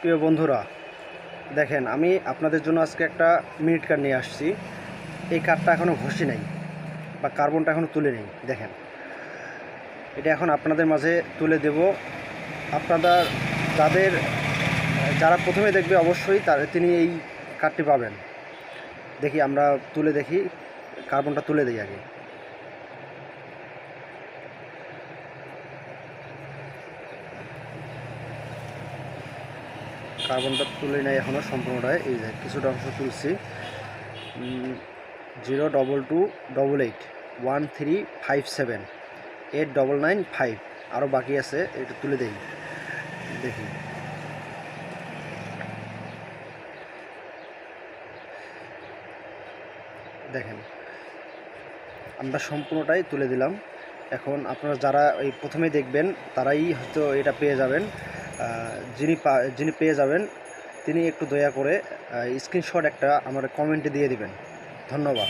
প্রিয় বন্ধুরা, দেখেন আমি আপনাদের জন্য আজকে একটা মিনিট কার্ড নিয়ে আসছি। এই কার্ডটা এখনও ঘষি নাই বা কার্বনটা এখনও তুলে নেই। দেখেন, এটা এখন আপনাদের মাঝে তুলে দেব। আপনারা যারা প্রথমে দেখবে অবশ্যই তিনি এই কার্ডটি পাবেন। দেখি আমরা তুলে দেখি, কার্বনটা তুলে দিই আগে। কার্বনটা তুলে নেই এখনও সম্পূর্ণটাই। এই যে কিছুটা অংশ তুলছি। 022281357 899 5 আরও বাকি আছে, এটা তুলে দেই। দেখি, দেখেন আমরা সম্পূর্ণটাই তুলে দিলাম। এখন আপনারা যারা এই প্রথমেই দেখবেন তারাই হয়তো এটা পেয়ে যাবেন। যিনি পেয়ে যাবেন তিনি একটু দয়া করে স্ক্রিনশট একটা আমার কমেন্টে দিয়ে দিবেন। ধন্যবাদ।